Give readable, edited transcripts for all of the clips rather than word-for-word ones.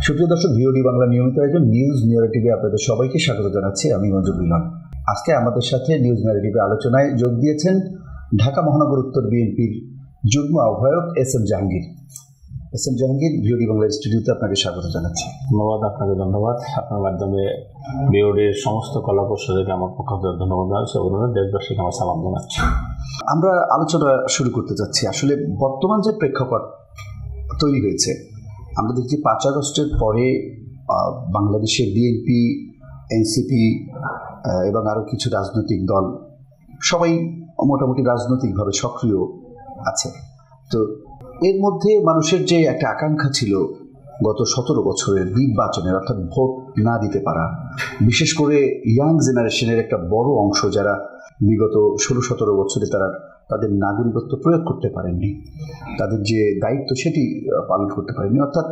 সুপ্রিয় দর্শক, ভিওডি বাংলা নিয়মিত আয়োজন নিউজ ন্যারেটিভে আপনাদের সবাইকে স্বাগত জানাচ্ছি। আমি মঞ্জুর মিলন। আজকে আমাদের সাথে নিউজ ন্যারেটিভে আলোচনায় যোগ দিয়েছেন ঢাকা মহানগর উত্তর বিএনপির যুগ্ম আহ্বায়ক SM. Jahangir. SM. Jahangir, VOD Bangla স্টুডিওতে আপনাকে স্বাগত জানাচ্ছি। ধন্যবাদ। আপনাকে ধন্যবাদ। আপনার মাধ্যমে ভিওডির সমস্ত কলাকৌশলীকে আমার পক্ষ থেকে ধন্যবাদ জানাচ্ছি। দেশবাসীকে আমার সালাম জানাচ্ছি। আমরা আলোচনা শুরু করতে যাচ্ছি। আসলে বর্তমান যে প্রেক্ষাপট তৈরি হয়েছে, আমরা দেখছি 5 আগস্টের পরে বাংলাদেশের বিএনপি, এনসিপি এবং আরও কিছু রাজনৈতিক দল সবাই মোটামুটি রাজনৈতিকভাবে সক্রিয় আছে। তো এর মধ্যে মানুষের যে একটা আকাঙ্ক্ষা ছিল গত 17 বছরের নির্বাচনের, অর্থাৎ ভোট না দিতে পারা, বিশেষ করে ইয়াং জেনারেশনের একটা বড় অংশ যারা বিগত 16-17 বছরে তাদের নাগরিকত্ব প্রয়োগ করতে পারেননি, তাদের যে দায়িত্ব সেটি পালন করতে পারেননি, অর্থাৎ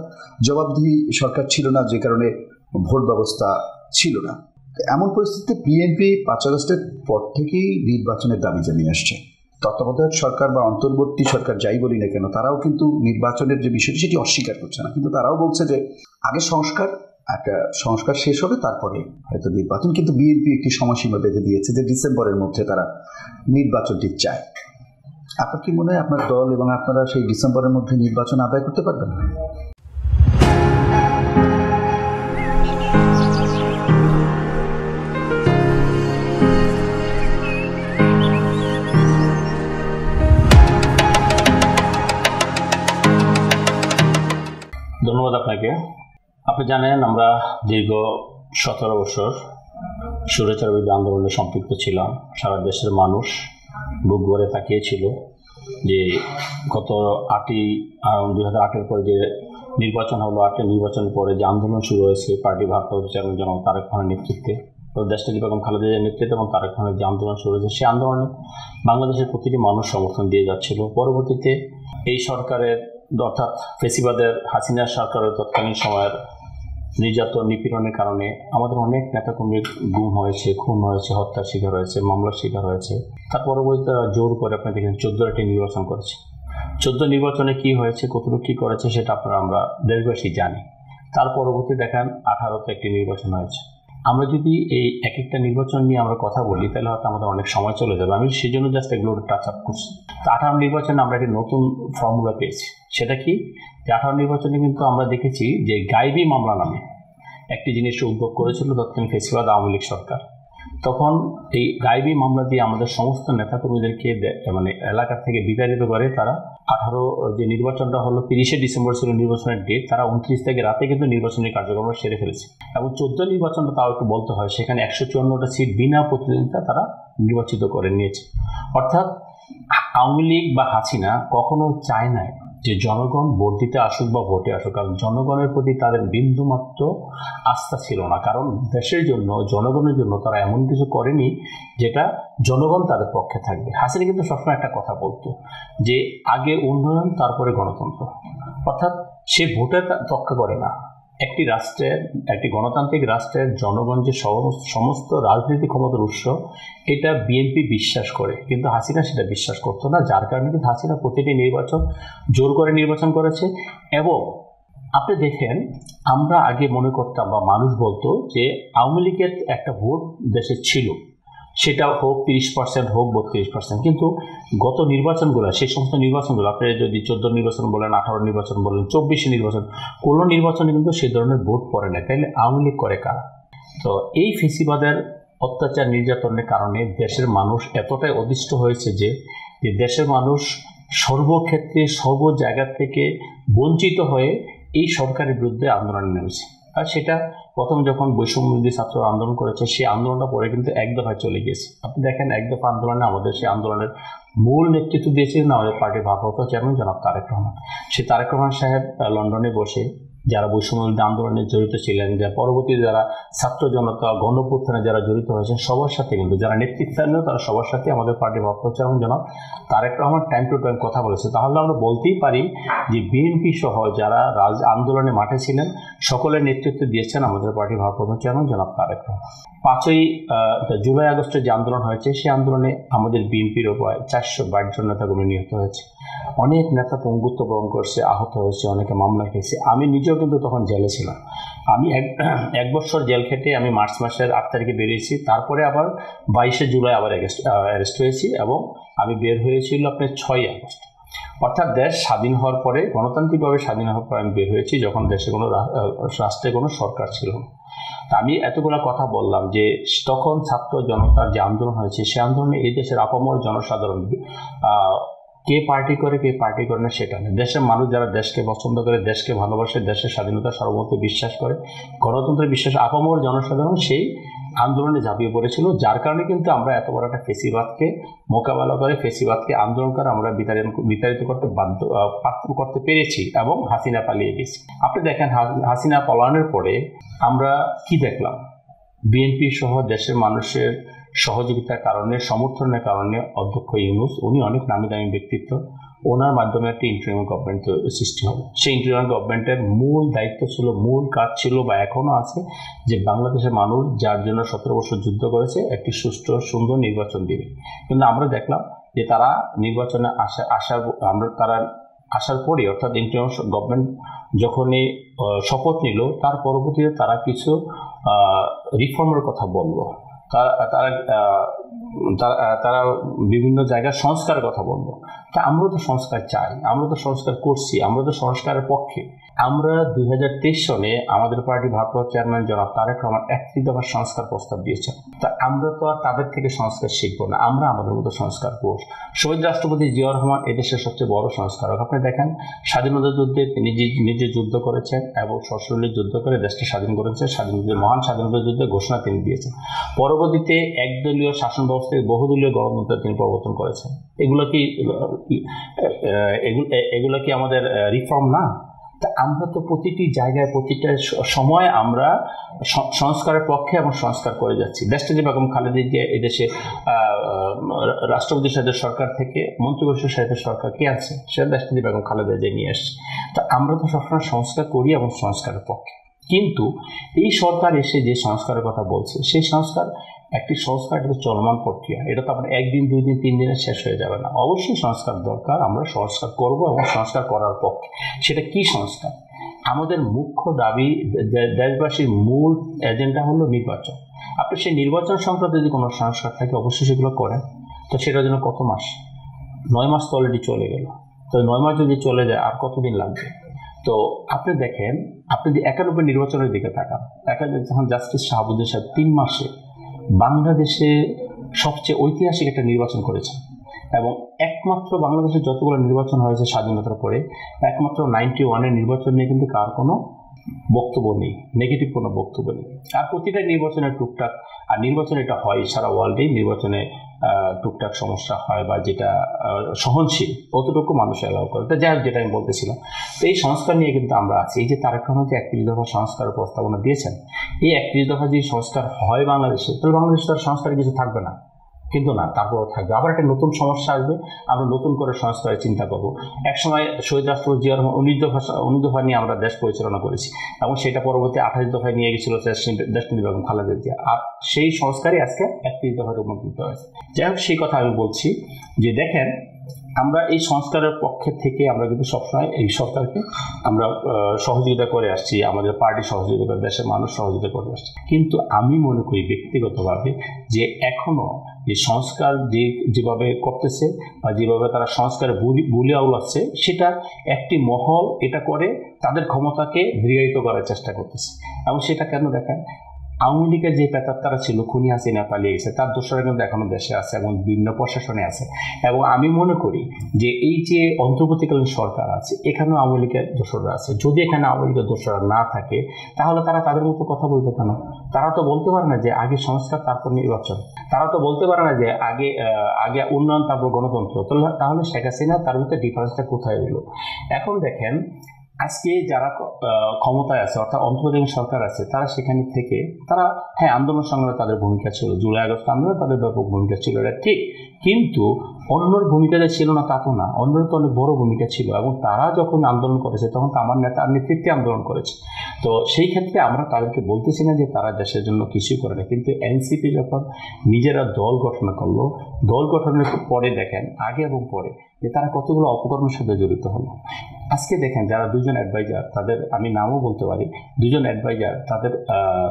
জবাবদিহি সরকার ছিল না, যে কারণে ভোট ব্যবস্থা ছিল না। এমন পরিস্থিতিতে বিএনপি 5 আগস্টের পর থেকেই নির্বাচনের দাবি জানিয়ে আসছে। তত্ত্বাবধায়ক সরকার বা অন্তর্বর্তী সরকার যাই বলি না কেন, তারাও কিন্তু নির্বাচনের যে বিষয়টি সেটি অস্বীকার করছে না, কিন্তু তারাও বলছে যে আগে সংস্কার শেষ হবে, তারপরে হয়তো নির্বাচন। কিন্তু বিএনপি একটি সময়সীমা বেঁধে দিয়েছে যে ডিসেম্বরের মধ্যে তারা নির্বাচনটি চায়। আপনার কি মনে হয় আপনার দল এবং আপনারা সেই ডিসেম্বরের মধ্যে নির্বাচন আদায় করতে পারবেন? ধন্যবাদ আপনাকে। আপনি জানেন, আমরা দীর্ঘ 17 বছর স্বৈরাচার বিরোধী আন্দোলনে সম্পৃক্ত ছিলাম। সারা দেশের মানুষ বুক ভরে তাকিয়েছিল যে গত 2008-এর পরে যে নির্বাচন হলো, 8 নির্বাচনের পরে যে আন্দোলন শুরু হয়েছে পার্টি ভারপ্রাপ্ত চেয়ারম্যান জনাব তারেক রহমানের নেতৃত্বে, দেশটাকে বেগম খালেদা জিয়ার নেতৃত্বে এবং তারেক রহমানের যে আন্দোলন শুরু হয়েছে, সেই আন্দোলনে বাংলাদেশের প্রতিটি মানুষ সমর্থন দিয়ে যাচ্ছিল। পরবর্তীতে এই সরকারের, অর্থাৎ ফেসিবাদের হাসিনা সরকারের তৎকালীন সময়ের নির্যাতন নিপীড়নের কারণে আমাদের অনেক নেতাকর্মীর গুম হয়েছে, খুন হয়েছে, হত্যার শিকার হয়েছে, মামলার শিকার হয়েছে। তার পরবর্তীতে জোর করে আপনি দেখেন 14টি নির্বাচন করেছে। 14 নির্বাচনে কি হয়েছে, কতটুকু কী করেছে সেটা আমরা দেশবাসী জানি। তার পরবর্তী দেখেন 18তে একটি নির্বাচন হয়েছে। আমরা যদি এই এক একটা নির্বাচন নিয়ে আমরা কথা বলি, তাহলে হয়তো আমাদের অনেক সময় চলে যাবে। আমি সেই জন্য জাস্ট এগুলো টাচ আপ করছি। তো 18 নির্বাচনে আমরা একটি নতুন ফর্মুলা পেয়েছি। সেটা কি, যে 18 নির্বাচনে কিন্তু আমরা দেখেছি যে গায়েবী মামলা নামে একটি জিনিসের উদ্যোগ করেছিল তৎকালীন ফেসিবাদ আওয়ামী লীগ সরকার। তখন এই গায়েবী মামলা দিয়ে আমাদের সমস্ত নেতাকর্মীদেরকে এলাকা থেকে বিতাড়িত করে। তারা 18 যে নির্বাচনটা হলো 30শে ডিসেম্বর ছিল নির্বাচনের ডেট, তারা 29 থেকে রাতে কিন্তু নির্বাচনের কার্যক্রম সেরে ফেলেছে। এবং 14 নির্বাচনটা তাও একটু বলতে হয়, সেখানে 154টা সিট বিনা প্রতিদ্বন্দ্বিতা তারা নির্বাচিত করে নিয়েছে। অর্থাৎ আওয়ামী লীগ বা হাসিনা কখনো চায় না যে জনগণ ভোট দিতে আসুক বা ভোটে আসুক, কারণ জনগণের প্রতি তাদের বিন্দুমাত্র আস্থা ছিল না। কারণ দেশের জন্য, জনগণের জন্য তারা এমন কিছু করেনি যেটা জনগণ তাদের পক্ষে থাকবে। হাসিনা কিন্তু সবসময় একটা কথা বলতো যে আগে উন্নয়ন, তারপরে গণতন্ত্র। অর্থাৎ সে ভোটের রক্ষা করে না। একটি রাষ্ট্রের, একটি গণতান্ত্রিক রাষ্ট্রের জনগণ যে সমস্ত রাজনৈতিক ক্ষমতার উৎস, এটা বিএনপি বিশ্বাস করে, কিন্তু হাসিনা সেটা বিশ্বাস করতো না। যার কারণে কিন্তু হাসিনা প্রতিটি নির্বাচন জোর করে নির্বাচন করেছে। এবং আপনি দেখেন, আমরা আগে মনে করতাম বা মানুষ বলতো যে আওয়ামী লীগের একটা ভোট দেশে ছিল, সেটা হোক 30% হোক 32%, কিন্তু গত নির্বাচনগুলো, সেই সমস্ত নির্বাচনগুলো আপনি যদি 14 নির্বাচন বলেন, 18 নির্বাচন বলেন, 24 নির্বাচন, কোনো নির্বাচনে কিন্তু সেই ধরনের ভোট পড়ে না। তাইলে আওয়ামী লীগ করে কারা? তো এই ফেসিবাদের অত্যাচার নির্যাতনের কারণে দেশের মানুষ এতটাই অতিষ্ঠ হয়েছে যে দেশের মানুষ সর্বক্ষেত্রে, সর্ব জায়গা থেকে বঞ্চিত হয়ে এই সরকারের বিরুদ্ধে আন্দোলনে নেমেছে। আর সেটা প্রথম যখন বৈষম্যবিরোধী ছাত্র আন্দোলন করেছে, সেই আন্দোলনটা পরে কিন্তু এক দফায় চলে গিয়েছে। আপনি দেখেন, এক দফা আন্দোলনে আমাদের সেই আন্দোলনের মূল নেতৃত্ব দিয়েছিলেন আমাদের পার্টির ভারপ্রাপ্ত চেয়ারম্যান জনাব তারেক রহমান। সেই তারেক রহমান সাহেব লন্ডনে বসে যারা বৈষম্যবিরোধী আন্দোলনে জড়িত ছিলেন, যারা পরবর্তীতে যারা ছাত্র জনতা গণঅভ্যুত্থানে যারা জড়িত হয়েছেন, সবার সাথে কিন্তু যারা নেতৃত্বাধীন, তারা সবার সাথে আমাদের পার্টির ভারপ্রাপ্ত চেয়ারম্যান জনাব Tarique Rahman time to time কথা বলেছে। তাহলে আমরা বলতেই পারি যে বিএনপি সহ যারা আন্দোলনে মাঠে ছিলেন, সকলের নেতৃত্ব দিয়েছেন আমাদের পার্টির ভারপ্রাপ্ত চেয়ারম্যান জনাব তারেক রহমান। 5ই জুলাই আগস্টের যে আন্দোলন হয়েছে, সেই আন্দোলনে আমাদের বিএনপির প্রায় 422 জন নেতাকর্মী নিহত হয়েছে। অনেক নেতা পঙ্গুত্ব বরণ করছে, আহত হয়েছে, অনেকে মামলা খেয়েছে। আমি নিজেও কিন্তু তখন জেলে ছিলাম। আমি এক বছর জেল খেটে আমি মার্চ মাসের 8 তারিখে বেরিয়েছি। তারপরে আবার 22শে জুলাই আবার অ্যারেস্ট হয়েছি এবং আমি বের হয়েছিল আপনার 6ই আগস্ট। অর্থাৎ দেশ স্বাধীন হওয়ার পরে, গণতান্ত্রিকভাবে স্বাধীন হওয়ার পরে আমি বের হয়েছি, যখন দেশে কোনো রাষ্ট্রে কোনো সরকার ছিল না। তা আমি এতগুলো কথা বললাম যে তখন ছাত্র জনতার যে আন্দোলন হয়েছে, সে আন্দোলনে এই দেশের আপামর জনসাধারণ কে পার্টি করে কে পার্টি করে না সেটা নেই। দেশের মানুষ যারা দেশকে পছন্দ করে, দেশকে ভালোবাসে, দেশের স্বাধীনতা সার্বভৌমত্বে বিশ্বাস করে, গণতন্ত্রে বিশ্বাস, আপামর জনসাধারণ সেই আন্দোলনে ঝাঁপিয়ে পড়েছিল। যার কারণে কিন্তু আমরা এত বড় একটা ফেসিবাদকে মোকাবেলা করে, ফেসিবাদকে আন্দোলন করে আমরা বিতাড়িত করতে পেরেছি এবং হাসিনা পালিয়ে গেছি। আপনি দেখেন, হাসিনা পলায়নের পরে আমরা কি দেখলাম? বিএনপি সহ দেশের মানুষের সহযোগিতার কারণে, সমর্থনের কারণে অধ্যক্ষ ইউনূস, উনি অনেক নামি দামি ব্যক্তিত্ব, ওনার মাধ্যমে একটা ইন্টারিম গভর্নমেন্ট সৃষ্টি হবে। সেই ইন্টারিম গভর্নমেন্টের মূল দায়িত্ব ছিল, মূল কাজ ছিল বা এখনও আছে, যে বাংলাদেশের মানুষ যার জন্য 17 বছর যুদ্ধ করেছে একটি সুষ্ঠু সুন্দর নির্বাচন দিবে। কিন্তু আমরা দেখলাম যে তারা নির্বাচনে তারা আসার পরে, অর্থাৎ ইন্টারিম গভর্নমেন্ট যখনই শপথ নিল, তার পরবর্তীতে তারা কিছু রিফর্মের কথা বলল। তারা বিভিন্ন জায়গায় সংস্কারের কথা বলবো। তা আমরা তো সংস্কার চাই, আমরা তো সংস্কার করছি, আমরা তো সংস্কারের পক্ষে। আমরা 2023 সনে আমাদের পার্টির ভারপ্রাপ্ত চেয়ারম্যান জনাব তারেক রহমান 31 দফার সংস্কার প্রস্তাব দিয়েছেন। তা আমরা তো আর তাদের থেকে সংস্কার শিখবো না, আমরা আমাদের মতো সংস্কার করব। শহীদ রাষ্ট্রপতি জিয়াউর রহমান এদেশের সবচেয়ে বড় সংস্কারক। আপনি দেখেন, স্বাধীনতা যুদ্ধে তিনি নিজে যুদ্ধ করেছেন এবং সশরীরে যুদ্ধ করে দেশকে স্বাধীন করেছেন। মহান স্বাধীনতা যুদ্ধে ঘোষণা তিনি দিয়েছেন। পরবর্তীতে একদলীয় শাসন ব্যবস্থায় বহুদলীয় গণতন্ত্র তিনি প্রবর্তন করেছেন। এগুলো কি আমাদের রিফর্ম না? তা আমরা তো প্রতিটি জায়গায়, প্রতিটা সময় আমরা সংস্কারের পক্ষে এবং সংস্কার করে যাচ্ছি। দেশটি বেগম খালেদা জিয়া এদেশে রাষ্ট্রপতির সাথে সরকার থেকে মন্ত্রিপরিষদের সাথে সরকার কে আছে? সেটা দেশটি বেগম খালেদা জিয়া নিয়ে আসছে। তা আমরা তো সবসময় সংস্কার করি এবং সংস্কারের পক্ষে। কিন্তু এই সরকার এসে যে সংস্কারের কথা বলছে, সেই সংস্কার একটি সংস্কার, এটা চলমান প্রক্রিয়া। এটা তো আপনার 1 দিন 2 দিন 3 দিনে শেষ হয়ে যাবে না। অবশ্যই সংস্কার দরকার, আমরা সংস্কার করব এবং সংস্কার করার পক্ষে। সেটা কি সংস্কার? আমাদের মুখ্য দাবি, দেশবাসীর মূল এজেন্ডা হলো নির্বাচন। আপনি সেই নির্বাচন সংক্রান্ত যদি কোনো সংস্কার থাকে, অবশ্যই সেগুলো করেন। তো সেটার জন্য কত মাস? 9 মাস তো অলরেডি চলে গেল। তো 9 মাস যদি চলে যায়, আর কতদিন লাগবে? তো আপনি দেখেন, আপনি যদি 91 নির্বাচনের দিকে তাকান, যখন জাস্টিস শাহাবুদ্দিন সাহেব 3 মাসে বাংলাদেশে সবচেয়ে ঐতিহাসিক একটা নির্বাচন করেছেন এবং একমাত্র বাংলাদেশের যতগুলো নির্বাচন হয়েছে স্বাধীনতার পরে, একমাত্র 91-এর নির্বাচন নিয়ে কিন্তু কার কোনো বক্তব্য নেই, নেগেটিভ কোনো বক্তব্য নেই। আর প্রতিটা নির্বাচনের টুকটাক, আর নির্বাচন এটা হয় সারা ওয়ার্ল্ডেই, নির্বাচনে টুকটাক সমস্যা হয় বা যেটা সহনশীল, অতটুকু মানুষ অ্যালাউ করে। তো যাই হোক, যেটা আমি বলতেছিলাম, তো এই সংস্কার নিয়ে কিন্তু আমরা আছি। এই যে তারেক রহমান যে 31 দফা সংস্কারের প্রস্তাবনা দিয়েছেন, এই 31 দফা যদি সংস্কার হয় বাংলাদেশে, তাহলে বাংলাদেশে তার সংস্কারে কিছু থাকবে না। কিন্তু না, তারপরও থাকবে। আবার একটা নতুন সমস্যা আসবে, আমরা নতুন করে সংস্কারের চিন্তা করব। একসময় শহীদ রাষ্ট্রপতি জিয়াউর রহমান 19 দফা নিয়ে আমরা দেশ পরিচালনা করেছি এবং সেটা পরবর্তী 28 দফায় নিয়ে গেছিল দেশনেত্রী বেগম খালেদা জিয়া। আর সেই সংস্কারই আজকে 31 দফায় রূপান্তরিত হয়েছে। যাই হোক, সেই কথা আমি বলছি যে দেখেন, আমরা এই সংস্কারের পক্ষে থেকে আমরা কিন্তু সবসময় এই সরকারকে আমরা সহযোগিতা করে আসছি, আমাদের পার্টি সহযোগিতা করে, দেশের মানুষ সহযোগিতা করে আসছে। কিন্তু আমি মনে করি ব্যক্তিগতভাবে যে এখনো যে সংস্কার যেভাবে করতেছে বা যেভাবে তারা সংস্কারে বুলি আউলাচ্ছে, সেটা একটি মহল এটা করে তাদের ক্ষমতাকে দৃঢ়ায়িত করার চেষ্টা করতেছে। এবং সেটা কেন দেখেন, আওয়ামী লীগের যে প্রেতাত্মারা ছিল, খুনি হাসিনা পালিয়ে গেছে, তার দোষরা কিন্তু এখনো দেশে আছে এবং বিভিন্ন প্রশাসনে আছে। এবং আমি মনে করি যে এই যে অন্তর্বর্তীকালীন সরকার আছে, এখানেও আওয়ামী লীগের দোষরা আছে। যদি এখানে আওয়ামী লীগের দোষরা না থাকে, তাহলে তারা তাদের মতো কথা বলবে কেন? তারা তো বলতে পারে না যে আগে সংস্কার তারপর নির্বাচন। তারা তো বলতে পারে না যে আগে উন্নয়ন তারপর গণতন্ত্র। তাহলে শেখ হাসিনা তার ভিতরে ডিফারেন্সটা কোথায় হলো? এখন দেখেন, আজকে যারা ক্ষমতায় আছে, অর্থাৎ অন্তর্বর্তীকালীন সরকার আছে, তারা সেখানে থেকে তারা আন্দোলন সংগ্রামে তাদের ভূমিকা ছিল, জুলাই আগস্ট আন্দোলনে তাদের ব্যাপক ভূমিকা ছিল, এটা ঠিক। কিন্তু অন্যর ভূমিকাটা ছিল না তা তো না, অন্যর তো অনেক বড় ভূমিকা ছিল, এবং তারা যখন আন্দোলন করেছে তখন তো আমার নেতার নেতৃত্বে আন্দোলন করেছে। তো সেই ক্ষেত্রে আমরা তাদেরকে বলতেছি না যে তারা দেশের জন্য কিছুই করে না, কিন্তু এনসিপি যখন নিজেরা দল গঠন করলো, দল গঠনের পরে দেখেন আগে এবং পরে যে তারা কতগুলো অপকর্মের সাথে জড়িত হলো। আজকে দেখেন যারা দুজন অ্যাডভাইজার, তাদের আমি নামও বলতে পারি, দুজন অ্যাডভাইজার, তাদের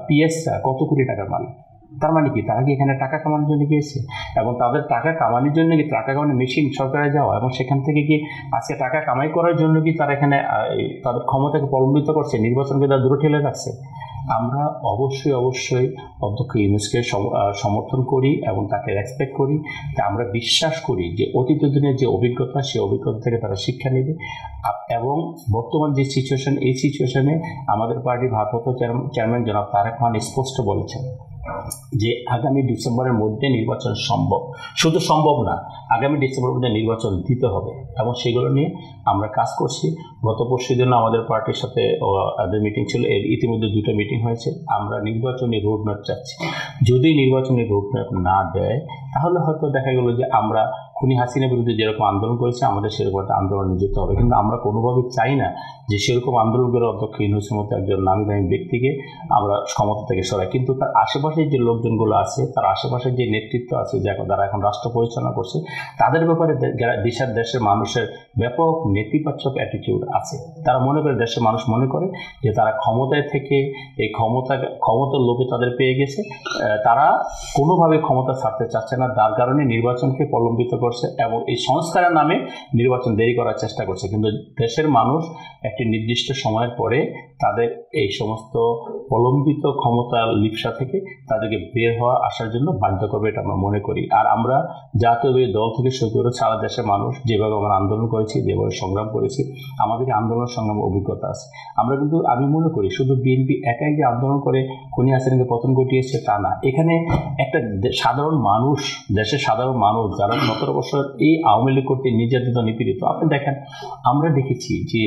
পিএসটা কত কোটি টাকার মালিক। তার মানে কি তারা কি এখানে টাকা কামানোর জন্য গিয়েছে, এবং তাদের টাকা কামানোর জন্য কি টাকা কামানোর মেশিন সরকারে যাওয়া, এবং সেখান থেকে কি আজকে টাকা কামাই করার জন্য কি তারা এখানে তাদের ক্ষমতাকে প্রলম্বিত করছে, নির্বাচনকে তারা দূরে ঠেলে রাখছে? আমরা অবশ্যই অধ্যক্ষ ইউনূসকে সমর্থন করি এবং তাকে রেসপেক্ট করি। তা আমরা বিশ্বাস করি যে অতীত দিনের যে অভিজ্ঞতা, সেই অভিজ্ঞতা থেকে তারা শিক্ষা নেবে, এবং বর্তমান যে সিচুয়েশন, এই সিচুয়েশনে আমাদের পার্টির ভারপ্রাপ্ত চেয়ারম্যান জনাব তারেক রহমান স্পষ্ট বলেছেন যে আগামী ডিসেম্বরের মধ্যে নির্বাচন সম্ভব, শুধু সম্ভব না, আগামী ডিসেম্বরের মধ্যে নির্বাচন দিতে হবে, এবং সেগুলো নিয়ে আমরা কাজ করছি। গত পরশু দিন আমাদের পার্টির সাথে তাদের মিটিং ছিল, এর ইতিমধ্যে 2টা মিটিং হয়েছে। আমরা নির্বাচনী রোডম্যাপ চাচ্ছি। যদি নির্বাচনী রোডম্যাপ না দেয় তাহলে হয়তো দেখা গেল যে আমরা খুনি হাসিনার বিরুদ্ধে যেরকম আন্দোলন করেছি আমাদের সেরকম একটা আন্দোলনে যেতে হবে, কিন্তু আমরা কোনোভাবেই চাই না যে সেরকম আন্দোলন করে অধ্যক্ষ ইউনূসের মতো একজন নামী দামি ব্যক্তিকে আমরা ক্ষমতা থেকে সরাই। কিন্তু তার আশেপাশে যে লোকজনগুলো আছে, তার আশেপাশে যে নেতৃত্ব আছে, যারা এখন রাষ্ট্র পরিচালনা করছে, তাদের ব্যাপারে দেশের মানুষের ব্যাপক নেতিবাচক অ্যাটিটিউড আছে। তারা মনে করে, দেশের মানুষ মনে করে যে তারা ক্ষমতায় থেকে এই ক্ষমতার লোভে তাদের পেয়ে গেছে, তারা কোনোভাবে ক্ষমতা ছাড়তে চাচ্ছে না, যার কারণে নির্বাচনকে প্রলম্বিত করছে এবং এই সংস্কারের নামে নির্বাচন দেরি করার চেষ্টা করছে। কিন্তু দেশের মানুষ একটি নির্দিষ্ট সময়ের পরে তাদের এই সমস্ত প্রলম্বিত ক্ষমতার লিপ্সা থেকে তাদেরকে বের হওয়া আসার জন্য বাধ্য করবে, এটা আমরা মনে করি। আর আমরা জাতীয় দল থেকে শুরু করে সারা দেশের মানুষ যেভাবে আমরা আন্দোলন করেছি, যেভাবে সংগ্রাম করেছি, আমাদের আন্দোলন সংগ্রামের অভিজ্ঞতা আছে। আমরা কিন্তু, আমি মনে করি শুধু বিএনপি একাই যে আন্দোলন করে খুনি হাসিনাকে পতন ঘটিয়েছে তা না, এখানে একটা সাধারণ মানুষ, দেশের সাধারণ মানুষ যারা 17 বছর এই আওয়ামী লীগ করতে নির্যাতিত, নিপীড়িত। আপনি দেখেন, আমরা দেখেছি যে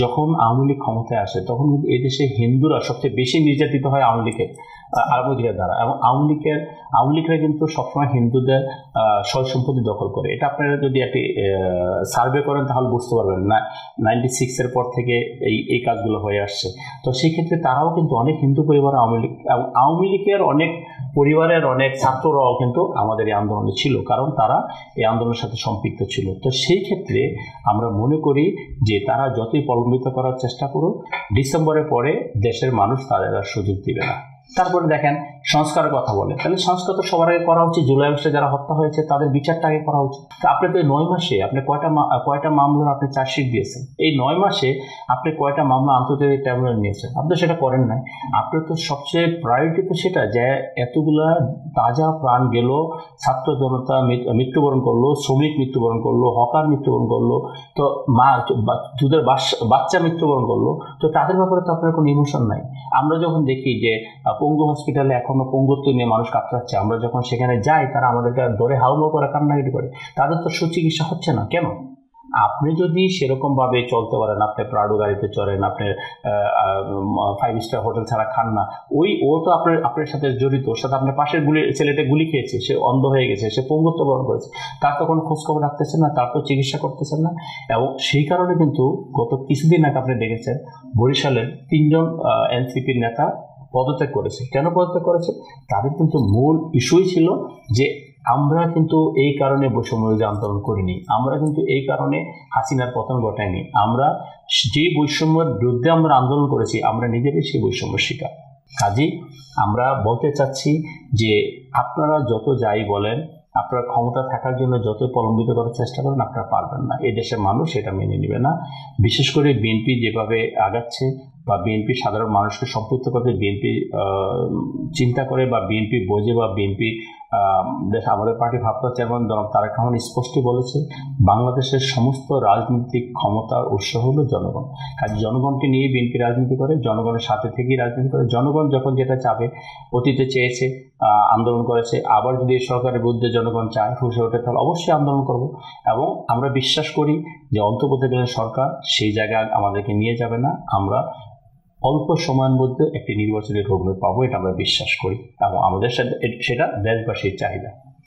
যখন আওয়ামী লীগ ক্ষমতায় আসে তখন কিন্তু এদেশে হিন্দুরা সবচেয়ে বেশি নির্যাতিত হয় আওয়ামী লীগের আরবদের দ্বারা, এবং আওয়ামী লীগরা কিন্তু সবসময় হিন্দুদের সয় সম্পত্তি দখল করে। এটা আপনারা যদি একটি সার্ভে করেন তাহলে বুঝতে পারবেন না, 96-এর পর থেকে এই কাজগুলো হয়ে আসছে। তো সেই ক্ষেত্রে তারাও কিন্তু অনেক হিন্দু পরিবার আওয়ামী লীগের অনেক পরিবারের অনেক ছাত্ররাও কিন্তু আমাদের এই আন্দোলনে ছিল, কারণ তারা এই আন্দোলনের সাথে সম্পৃক্ত ছিল। তো সেই ক্ষেত্রে আমরা মনে করি যে তারা যতই প্রলম্বিত করার চেষ্টা করুক, ডিসেম্বরের পরে দেশের মানুষ তাদের আর সুযোগ দিবে না। তারপরে দেখেন সংস্কারের কথা বলে, তাহলে সংস্কার তো সবার আগে করা উচিত। জুলাই আগস্টে যারা হত্যা হয়েছে তাদের বিচারটা আগে করা উচিত। তো আপনি তো এই 9 মাসে আপনি কয়টা মামলার আপনি চার্জশিট দিয়েছেন? এই 9 মাসে আপনি কয়টা মামলা আন্তর্জাতিক ট্রাইব্যুনালে নিয়েছেন? আপনি সেটা করেন নাই। আপনার তো সবচেয়ে প্রায়োরিটি তো সেটা যে এতগুলা তাজা প্রাণ গেল, ছাত্র জনতা মৃত্যুবরণ করলো, শ্রমিক মৃত্যুবরণ করলো, হকার মৃত্যুবরণ করলো, তো দুধের বাচ্চা মৃত্যুবরণ করলো, তো তাদের ব্যাপারে তো আপনার কোনো ইমোশন নাই। আমরা যখন দেখি যে পঙ্গু হসপিটালে এখনো পঙ্গুত্ব নিয়ে মানুষ কাতরাচ্ছে, আমরা যখন সেখানে যাই তারা আমাদেরকে ধরে হাউমাউ করে কান্নাকাটি করে, তাদের তো সুচিকিৎসা হচ্ছে না কেন? আপনি যদি সেরকম ভাবে চলতে পারেন, আপনি প্রাডো গাড়িতে চড়েন, আপনি 5 স্টার হোটেল ছাড়া খান না, ও তো আপনার সাথে জড়িত, ওর সাথে আপনার পাশের ছেলেটা গুলি খেয়েছে, সে অন্ধ হয়ে গেছে, সে পঙ্গুত্ব বরণ করেছে, তার তো কোনো খোঁজখবর রাখতেছেন না, তার তো চিকিৎসা করতেছেন না। এবং সেই কারণে কিন্তু গত কিছুদিন আগে আপনি দেখেছেন বরিশালের 3 জন এনসিপির নেতা পদত্যাগ করেছে। কেন পদত্যাগ করেছে? তাদের কিন্তু মূল ইস্যুই ছিল যে আমরা কিন্তু এই কারণে বৈষম্য বিরোধী আন্দোলন করিনি, আমরা কিন্তু এই কারণে হাসিনার পতন ঘটাইনি, আমরা যে বৈষম্যের বিরুদ্ধে আমরা আন্দোলন করেছি আমরা নিজেরাই সেই বৈষম্য শিকার। কাজেই আমরা বলতে চাচ্ছি যে আপনারা যত যাই বলেন, আপনারা ক্ষমতা থাকার জন্য যতই প্রলম্বিত করার চেষ্টা করেন, আপনারা পারবেন না। এই দেশের মানুষ এটা মেনে নেবে না। বিশেষ করে বিএনপি যেভাবে আগাচ্ছে বা বিএনপি সাধারণ মানুষকে সম্পৃক্ত করতে বিএনপি চিন্তা করে বা বিএনপি বোঝে বা বিএনপি আমাদের পার্টি ভারপ্রাপ্ত চেয়ারম্যান জনাব তারেক রহমান স্পষ্ট বলেছে, বাংলাদেশের সমস্ত রাজনৈতিক ক্ষমতার উৎস হলো জনগণ। কাজে জনগণকে নিয়ে বিএনপি রাজনীতি করে, জনগণের সাথে থেকেই রাজনীতি করে। জনগণ যখন যেটা চাবে, অতীতে চেয়েছে, আন্দোলন করেছে, আবার যদি এই সরকারের বিরুদ্ধে জনগণ চায় ফুসে ওঠে, তাহলে অবশ্যই আন্দোলন করব। এবং আমরা বিশ্বাস করি যে অন্তর্বর্তীকালীন সরকার সেই জায়গায় আমাদেরকে নিয়ে যাবে না। আমরা অল্প সময়ের মধ্যে একটি নির্বাচনী রোডম্যাপ পাবো, এটা আমরা বিশ্বাস করি, এবং আমাদের সাথে সেটা দেশবাসীর চাহিদা।